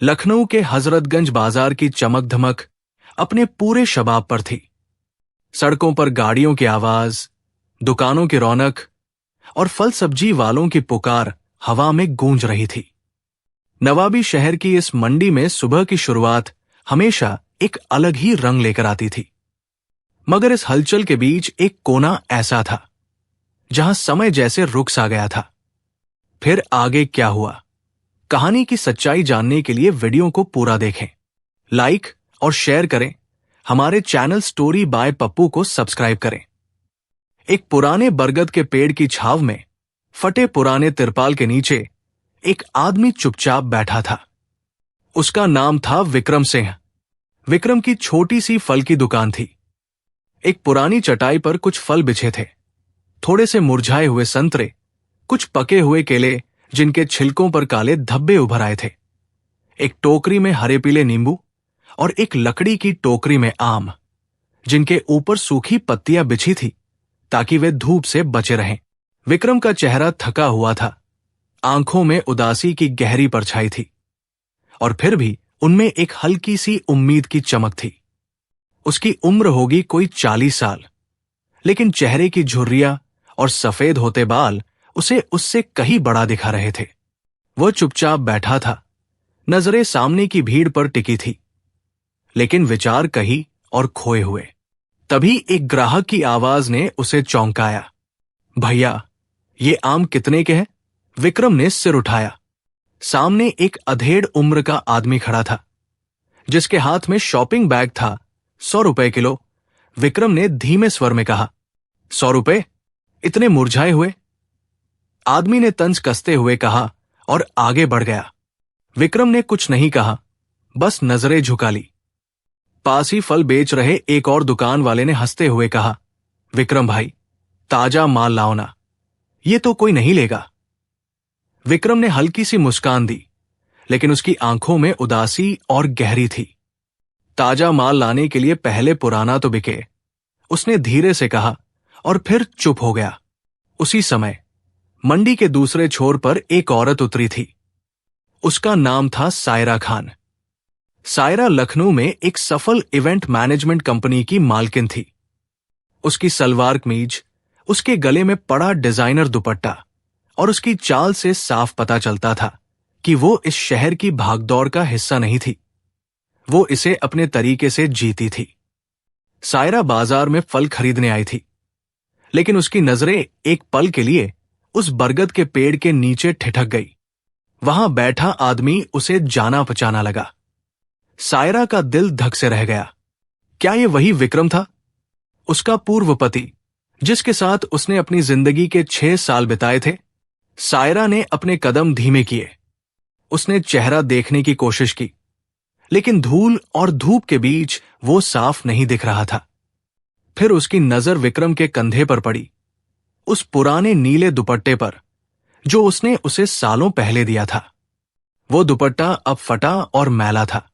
लखनऊ के हजरतगंज बाजार की चमक धमक अपने पूरे शबाब पर थी। सड़कों पर गाड़ियों की आवाज, दुकानों की रौनक और फल सब्जी वालों की पुकार हवा में गूंज रही थी। नवाबी शहर की इस मंडी में सुबह की शुरुआत हमेशा एक अलग ही रंग लेकर आती थी। मगर इस हलचल के बीच एक कोना ऐसा था जहां समय जैसे रुक सा गया था। फिर आगे क्या हुआ, कहानी की सच्चाई जानने के लिए वीडियो को पूरा देखें, लाइक और शेयर करें। हमारे चैनल स्टोरी बाय पप्पू को सब्सक्राइब करें। एक पुराने बरगद के पेड़ की छाव में फटे पुराने तिरपाल के नीचे एक आदमी चुपचाप बैठा था। उसका नाम था विक्रम सिंह। विक्रम की छोटी सी फल की दुकान थी। एक पुरानी चटाई पर कुछ फल बिछे थे, थोड़े से मुरझाए हुए संतरे, कुछ पके हुए केले जिनके छिलकों पर काले धब्बे उभर आए थे, एक टोकरी में हरे पीले नींबू और एक लकड़ी की टोकरी में आम जिनके ऊपर सूखी पत्तियां बिछी थी ताकि वे धूप से बचे रहें। विक्रम का चेहरा थका हुआ था, आंखों में उदासी की गहरी परछाई थी और फिर भी उनमें एक हल्की सी उम्मीद की चमक थी। उसकी उम्र होगी कोई 40 साल, लेकिन चेहरे की झुर्रियां और सफेद होते बाल उसे उससे कहीं बड़ा दिखा रहे थे। वह चुपचाप बैठा था, नजरें सामने की भीड़ पर टिकी थी, लेकिन विचार कहीं और खोए हुए। तभी एक ग्राहक की आवाज ने उसे चौंकाया। भैया, ये आम कितने के हैं? विक्रम ने सिर उठाया। सामने एक अधेड़ उम्र का आदमी खड़ा था, जिसके हाथ में शॉपिंग बैग था। 100 रुपए किलो, विक्रम ने धीमे स्वर में कहा। 100 रुपए? इतने मुरझाए हुए? आदमी ने तंज कसते हुए कहा और आगे बढ़ गया। विक्रम ने कुछ नहीं कहा, बस नजरें झुका ली। पास ही फल बेच रहे एक और दुकान वाले ने हंसते हुए कहा, विक्रम भाई, ताजा माल लाओ ना, ये तो कोई नहीं लेगा। विक्रम ने हल्की सी मुस्कान दी, लेकिन उसकी आंखों में उदासी और गहरी थी। ताजा माल लाने के लिए पहले पुराना तो बिके, उसने धीरे से कहा और फिर चुप हो गया। उसी समय मंडी के दूसरे छोर पर एक औरत उतरी थी। उसका नाम था सायरा खान। सायरा लखनऊ में एक सफल इवेंट मैनेजमेंट कंपनी की मालकिन थी। उसकी सलवार कमीज, उसके गले में पड़ा डिजाइनर दुपट्टा और उसकी चाल से साफ पता चलता था कि वो इस शहर की भागदौड़ का हिस्सा नहीं थी। वो इसे अपने तरीके से जीती थी। सायरा बाजार में फल खरीदने आई थी, लेकिन उसकी नजरें एक पल के लिए उस बरगद के पेड़ के नीचे ठिठक गई। वहां बैठा आदमी उसे जाना पहचाना लगा। सायरा का दिल धक से रह गया। क्या ये वही विक्रम था, उसका पूर्व पति, जिसके साथ उसने अपनी जिंदगी के 6 साल बिताए थे? सायरा ने अपने कदम धीमे किए। उसने चेहरा देखने की कोशिश की, लेकिन धूल और धूप के बीच वो साफ नहीं दिख रहा था। फिर उसकी नजर विक्रम के कंधे पर पड़ी, उस पुराने नीले दुपट्टे पर जो उसने उसे सालों पहले दिया था। वो दुपट्टा अब फटा और मैला था,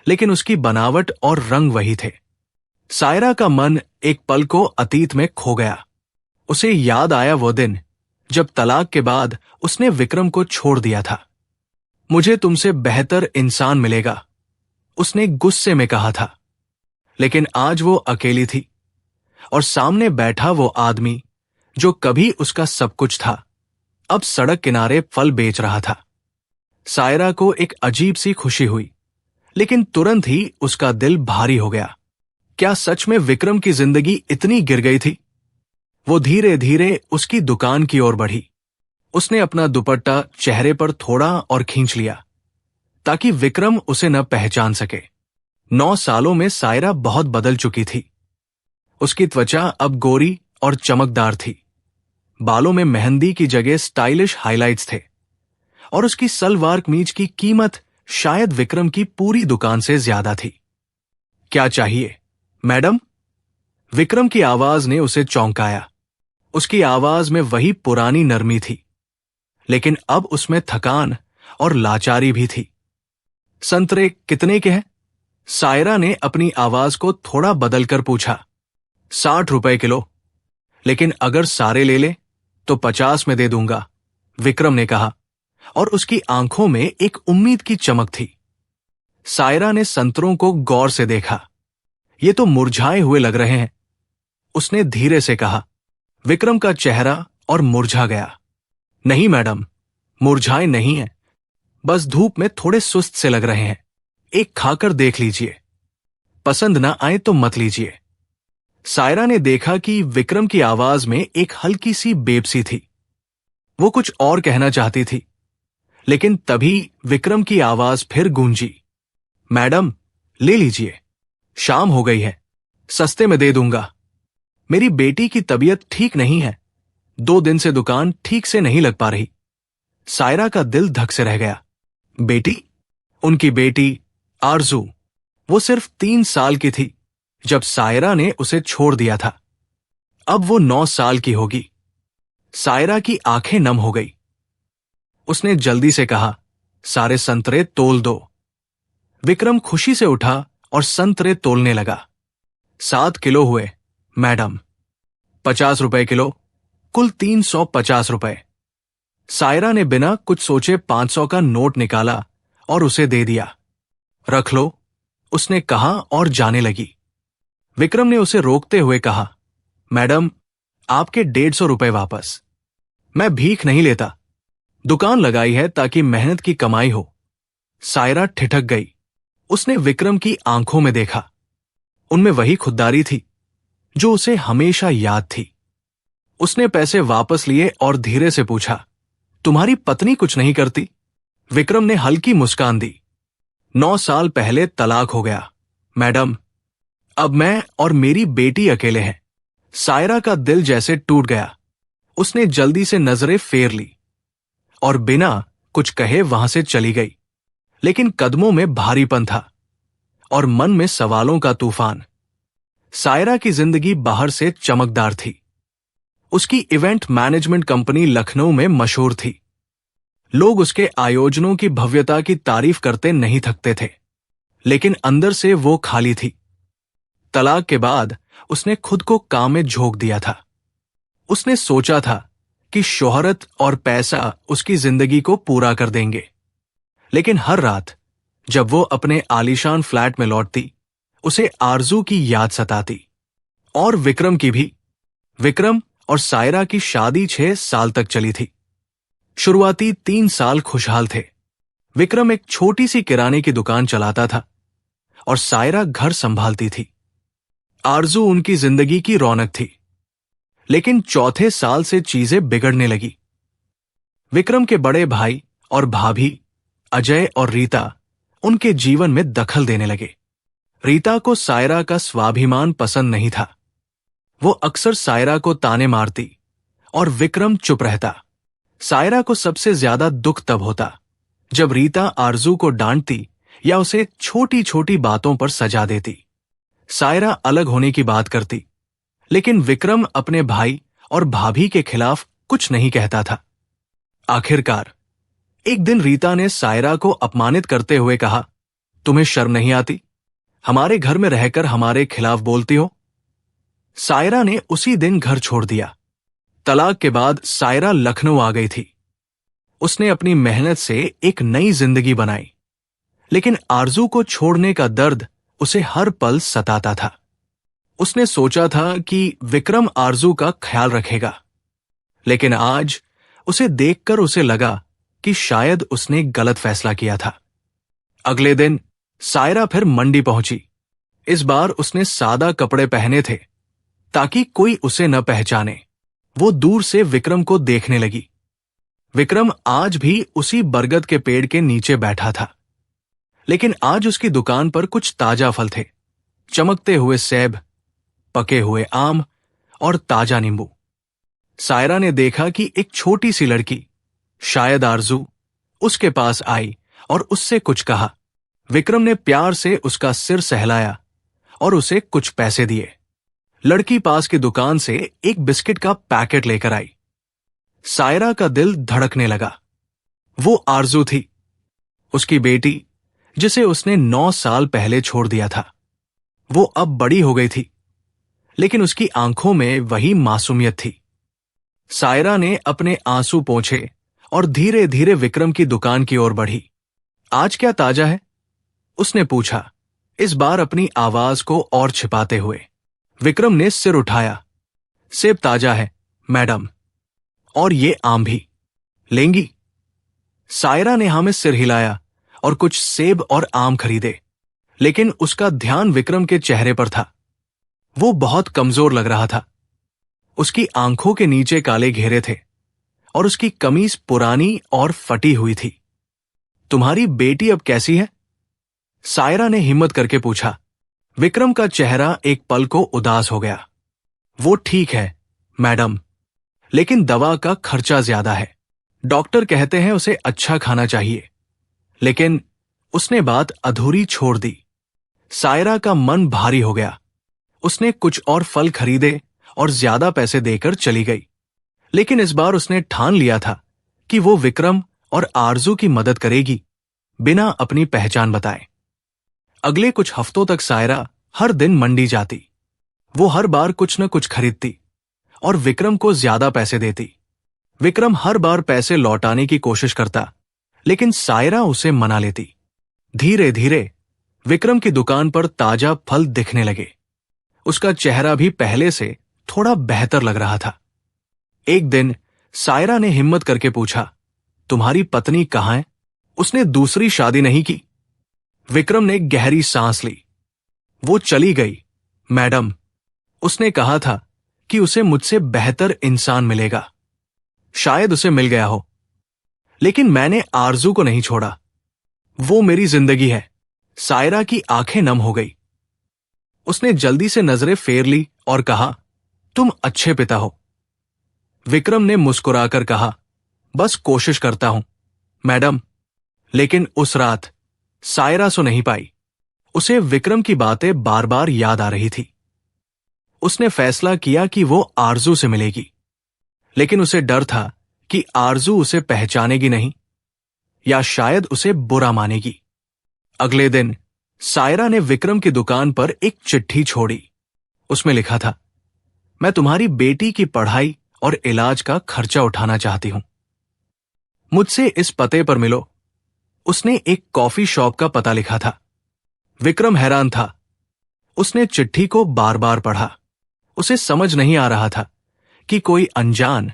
लेकिन उसकी बनावट और रंग वही थे। सायरा का मन एक पल को अतीत में खो गया। उसे याद आया वो दिन जब तलाक के बाद उसने विक्रम को छोड़ दिया था। मुझे तुमसे बेहतर इंसान मिलेगा, उसने गुस्से में कहा था। लेकिन आज वो अकेली थी और सामने बैठा वो आदमी जो कभी उसका सब कुछ था, अब सड़क किनारे फल बेच रहा था। सायरा को एक अजीब सी खुशी हुई, लेकिन तुरंत ही उसका दिल भारी हो गया। क्या सच में विक्रम की जिंदगी इतनी गिर गई थी? वो धीरे धीरे उसकी दुकान की ओर बढ़ी। उसने अपना दुपट्टा चेहरे पर थोड़ा और खींच लिया ताकि विक्रम उसे न पहचान सके। 9 सालों में सायरा बहुत बदल चुकी थी। उसकी त्वचा अब गोरी और चमकदार थी, बालों में मेहंदी की जगह स्टाइलिश हाइलाइट्स थे और उसकी सलवार कमीज की कीमत शायद विक्रम की पूरी दुकान से ज्यादा थी। क्या चाहिए, मैडम? विक्रम की आवाज ने उसे चौंकाया। उसकी आवाज में वही पुरानी नरमी थी, लेकिन अब उसमें थकान और लाचारी भी थी। संतरे कितने के हैं? सायरा ने अपनी आवाज को थोड़ा बदलकर पूछा। 60 रुपए किलो, लेकिन अगर सारे ले ले तो 50 में दे दूंगा, विक्रम ने कहा और उसकी आंखों में एक उम्मीद की चमक थी। सायरा ने संतरों को गौर से देखा। ये तो मुरझाए हुए लग रहे हैं, उसने धीरे से कहा। विक्रम का चेहरा और मुरझा गया। नहीं मैडम, मुरझाए नहीं है, बस धूप में थोड़े सुस्त से लग रहे हैं। एक खाकर देख लीजिए, पसंद ना आए तो मत लीजिए। सायरा ने देखा कि विक्रम की आवाज में एक हल्की सी बेबसी थी। वो कुछ और कहना चाहती थी, लेकिन तभी विक्रम की आवाज फिर गूंजी। मैडम, ले लीजिए, शाम हो गई है, सस्ते में दे दूंगा। मेरी बेटी की तबीयत ठीक नहीं है, 2 दिन से दुकान ठीक से नहीं लग पा रही। सायरा का दिल धक से रह गया। बेटी? उनकी बेटी आरजू, वो सिर्फ 3 साल की थी जब सायरा ने उसे छोड़ दिया था। अब वो 9 साल की होगी। सायरा की आंखें नम हो गई। उसने जल्दी से कहा, सारे संतरे तोल दो। विक्रम खुशी से उठा और संतरे तोलने लगा। 7 किलो हुए मैडम। 50 रुपए किलो, कुल 350 रुपए। सायरा ने बिना कुछ सोचे 500 का नोट निकाला और उसे दे दिया। रख लो, उसने कहा और जाने लगी। विक्रम ने उसे रोकते हुए कहा, मैडम, आपके 150 रुपए वापस। मैं भीख नहीं लेता, दुकान लगाई है ताकि मेहनत की कमाई हो। सायरा ठिठक गई। उसने विक्रम की आंखों में देखा। उनमें वही खुददारी थी जो उसे हमेशा याद थी। उसने पैसे वापस लिए और धीरे से पूछा, तुम्हारी पत्नी कुछ नहीं करती? विक्रम ने हल्की मुस्कान दी। 9 साल पहले तलाक हो गया मैडम। अब मैं और मेरी बेटी अकेले हैं। सायरा का दिल जैसे टूट गया। उसने जल्दी से नजरें फेर ली और बिना कुछ कहे वहां से चली गई। लेकिन कदमों में भारीपन था और मन में सवालों का तूफान। सायरा की जिंदगी बाहर से चमकदार थी। उसकी इवेंट मैनेजमेंट कंपनी लखनऊ में मशहूर थी। लोग उसके आयोजनों की भव्यता की तारीफ करते नहीं थकते थे, लेकिन अंदर से वो खाली थी। तलाक के बाद उसने खुद को काम में झोंक दिया था। उसने सोचा था कि शोहरत और पैसा उसकी जिंदगी को पूरा कर देंगे, लेकिन हर रात जब वो अपने आलीशान फ्लैट में लौटती, उसे आरजू की याद सताती। और विक्रम की भी। विक्रम और सायरा की शादी 6 साल तक चली थी। शुरुआती 3 साल खुशहाल थे। विक्रम एक छोटी सी किराने की दुकान चलाता था और सायरा घर संभालती थी। आरजू उनकी जिंदगी की रौनक थी। लेकिन चौथे साल से चीजें बिगड़ने लगी। विक्रम के बड़े भाई और भाभी अजय और रीता उनके जीवन में दखल देने लगे। रीता को सायरा का स्वाभिमान पसंद नहीं था। वो अक्सर सायरा को ताने मारती और विक्रम चुप रहता। सायरा को सबसे ज्यादा दुख तब होता जब रीता आरजू को डांटती या उसे छोटी छोटी बातों पर सजा देती। सायरा अलग होने की बात करती, लेकिन विक्रम अपने भाई और भाभी के खिलाफ कुछ नहीं कहता था। आखिरकार एक दिन रीता ने सायरा को अपमानित करते हुए कहा, तुम्हें शर्म नहीं आती? हमारे घर में रहकर हमारे खिलाफ बोलती हो? सायरा ने उसी दिन घर छोड़ दिया। तलाक के बाद सायरा लखनऊ आ गई थी। उसने अपनी मेहनत से एक नई जिंदगी बनाई, लेकिन आरजू को छोड़ने का दर्द उसे हर पल सताता था। उसने सोचा था कि विक्रम आरजू का ख्याल रखेगा, लेकिन आज उसे देखकर उसे लगा कि शायद उसने गलत फैसला किया था। अगले दिन सायरा फिर मंडी पहुंची। इस बार उसने सादा कपड़े पहने थे ताकि कोई उसे न पहचाने। वो दूर से विक्रम को देखने लगी। विक्रम आज भी उसी बरगद के पेड़ के नीचे बैठा था, लेकिन आज उसकी दुकान पर कुछ ताजा फल थे। चमकते हुए सेब, पके हुए आम और ताजा नींबू। सायरा ने देखा कि एक छोटी सी लड़की, शायद आरजू, उसके पास आई और उससे कुछ कहा। विक्रम ने प्यार से उसका सिर सहलाया और उसे कुछ पैसे दिए। लड़की पास की दुकान से एक बिस्किट का पैकेट लेकर आई। सायरा का दिल धड़कने लगा। वो आरजू थी, उसकी बेटी, जिसे उसने 9 साल पहले छोड़ दिया था। वो अब बड़ी हो गई थी, लेकिन उसकी आंखों में वही मासूमियत थी। सायरा ने अपने आंसू पोंछे और धीरे धीरे विक्रम की दुकान की ओर बढ़ी। आज क्या ताजा है? उसने पूछा, इस बार अपनी आवाज को और छिपाते हुए। विक्रम ने सिर उठाया। सेब ताजा है, मैडम। और ये आम भी। लेंगी? सायरा ने हाँ में सिर हिलाया और कुछ सेब और आम खरीदे, लेकिन उसका ध्यान विक्रम के चेहरे पर था। वो बहुत कमजोर लग रहा था। उसकी आंखों के नीचे काले घेरे थे और उसकी कमीज पुरानी और फटी हुई थी। तुम्हारी बेटी अब कैसी है? सायरा ने हिम्मत करके पूछा। विक्रम का चेहरा एक पल को उदास हो गया। वो ठीक है, मैडम, लेकिन दवा का खर्चा ज्यादा है। डॉक्टर कहते हैं उसे अच्छा खाना चाहिए। लेकिन उसने बात अधूरी छोड़ दी। सायरा का मन भारी हो गया। उसने कुछ और फल खरीदे और ज्यादा पैसे देकर चली गई। लेकिन इस बार उसने ठान लिया था कि वो विक्रम और आरजू की मदद करेगी, बिना अपनी पहचान बताए। अगले कुछ हफ्तों तक सायरा हर दिन मंडी जाती। वो हर बार कुछ न कुछ खरीदती और विक्रम को ज्यादा पैसे देती। विक्रम हर बार पैसे लौटाने की कोशिश करता, लेकिन सायरा उसे मना लेती। धीरे धीरे विक्रम की दुकान पर ताजा फल दिखने लगे। उसका चेहरा भी पहले से थोड़ा बेहतर लग रहा था। एक दिन सायरा ने हिम्मत करके पूछा, तुम्हारी पत्नी कहाँ है? उसने दूसरी शादी नहीं की? विक्रम ने गहरी सांस ली। वो चली गई, मैडम। उसने कहा था कि उसे मुझसे बेहतर इंसान मिलेगा। शायद उसे मिल गया हो, लेकिन मैंने आरजू को नहीं छोड़ा। वो मेरी जिंदगी है। सायरा की आंखें नम हो गई। उसने जल्दी से नजरें फेर ली और कहा, तुम अच्छे पिता हो। विक्रम ने मुस्कुराकर कहा, बस कोशिश करता हूं, मैडम। लेकिन उस रात सायरा सो नहीं पाई। उसे विक्रम की बातें बार बार याद आ रही थी। उसने फैसला किया कि वो आरजू से मिलेगी, लेकिन उसे डर था कि आरजू उसे पहचानेगी नहीं, या शायद उसे बुरा मानेगी। अगले दिन सायरा ने विक्रम की दुकान पर एक चिट्ठी छोड़ी। उसमें लिखा था, मैं तुम्हारी बेटी की पढ़ाई और इलाज का खर्चा उठाना चाहती हूं। मुझसे इस पते पर मिलो। उसने एक कॉफी शॉप का पता लिखा था। विक्रम हैरान था। उसने चिट्ठी को बार बार पढ़ा। उसे समझ नहीं आ रहा था कि कोई अनजान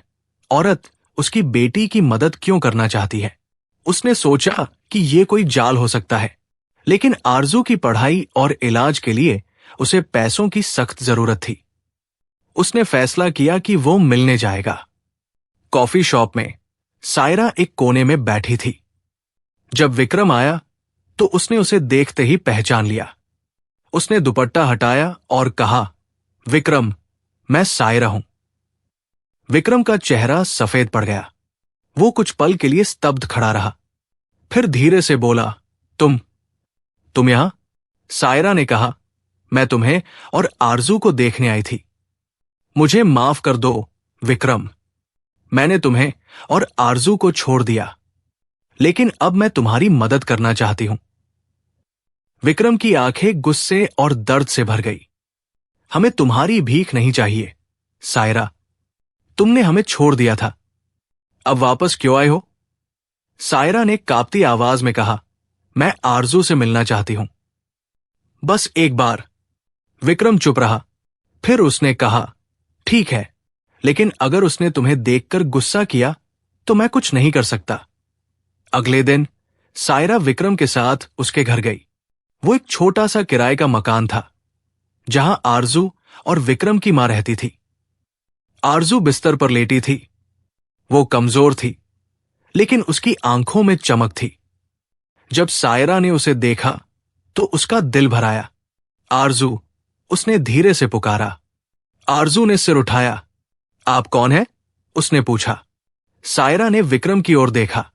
औरत उसकी बेटी की मदद क्यों करना चाहती है। उसने सोचा कि यह कोई जाल हो सकता है, लेकिन आरजू की पढ़ाई और इलाज के लिए उसे पैसों की सख्त जरूरत थी। उसने फैसला किया कि वो मिलने जाएगा। कॉफी शॉप में सायरा एक कोने में बैठी थी। जब विक्रम आया तो उसने उसे देखते ही पहचान लिया। उसने दुपट्टा हटाया और कहा, विक्रम, मैं सायरा हूं। विक्रम का चेहरा सफेद पड़ गया। वो कुछ पल के लिए स्तब्ध खड़ा रहा, फिर धीरे से बोला, तुम यहां? सायरा ने कहा, मैं तुम्हें और आरजू को देखने आई थी। मुझे माफ कर दो विक्रम, मैंने तुम्हें और आरजू को छोड़ दिया, लेकिन अब मैं तुम्हारी मदद करना चाहती हूं। विक्रम की आंखें गुस्से और दर्द से भर गई। हमें तुम्हारी भीख नहीं चाहिए सायरा, तुमने हमें छोड़ दिया था, अब वापस क्यों आए हो? सायरा ने कांपती आवाज में कहा, मैं आरजू से मिलना चाहती हूं, बस एक बार। विक्रम चुप रहा। फिर उसने कहा, ठीक है, लेकिन अगर उसने तुम्हें देखकर गुस्सा किया तो मैं कुछ नहीं कर सकता। अगले दिन सायरा विक्रम के साथ उसके घर गई। वो एक छोटा सा किराए का मकान था, जहां आरजू और विक्रम की मां रहती थी। आरजू बिस्तर पर लेटी थी। वो कमजोर थी, लेकिन उसकी आंखों में चमक थी। जब सायरा ने उसे देखा तो उसका दिल भर आया। आरजू, उसने धीरे से पुकारा। आरजू ने सिर उठाया। आप कौन हैं? उसने पूछा। सायरा ने विक्रम की ओर देखा।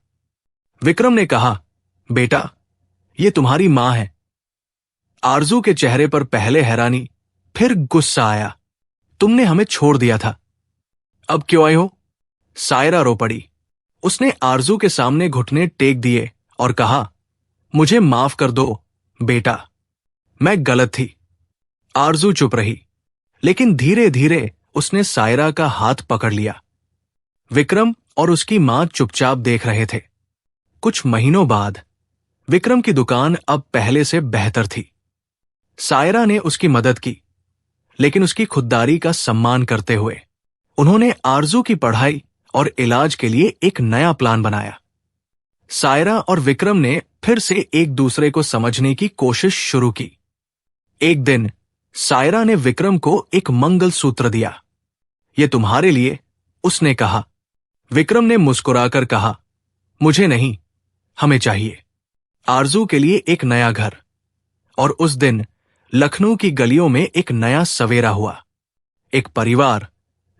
विक्रम ने कहा, बेटा, ये तुम्हारी मां है। आरजू के चेहरे पर पहले हैरानी, फिर गुस्सा आया। तुमने हमें छोड़ दिया था, अब क्यों आए हो? सायरा रो पड़ी। उसने आरजू के सामने घुटने टेक दिए और कहा, मुझे माफ कर दो बेटा, मैं गलत थी। आरजू चुप रही, लेकिन धीरे धीरे उसने सायरा का हाथ पकड़ लिया। विक्रम और उसकी मां चुपचाप देख रहे थे। कुछ महीनों बाद विक्रम की दुकान अब पहले से बेहतर थी। सायरा ने उसकी मदद की, लेकिन उसकी खुददारी का सम्मान करते हुए उन्होंने आरजू की पढ़ाई और इलाज के लिए एक नया प्लान बनाया। सायरा और विक्रम ने फिर से एक दूसरे को समझने की कोशिश शुरू की। एक दिन सायरा ने विक्रम को एक मंगलसूत्र दिया। "यह तुम्हारे लिए," उसने कहा। विक्रम ने मुस्कुराकर कहा, "मुझे नहीं, हमें चाहिए। आरजू के लिए एक नया घर।" और उस दिन लखनऊ की गलियों में एक नया सवेरा हुआ। एक परिवार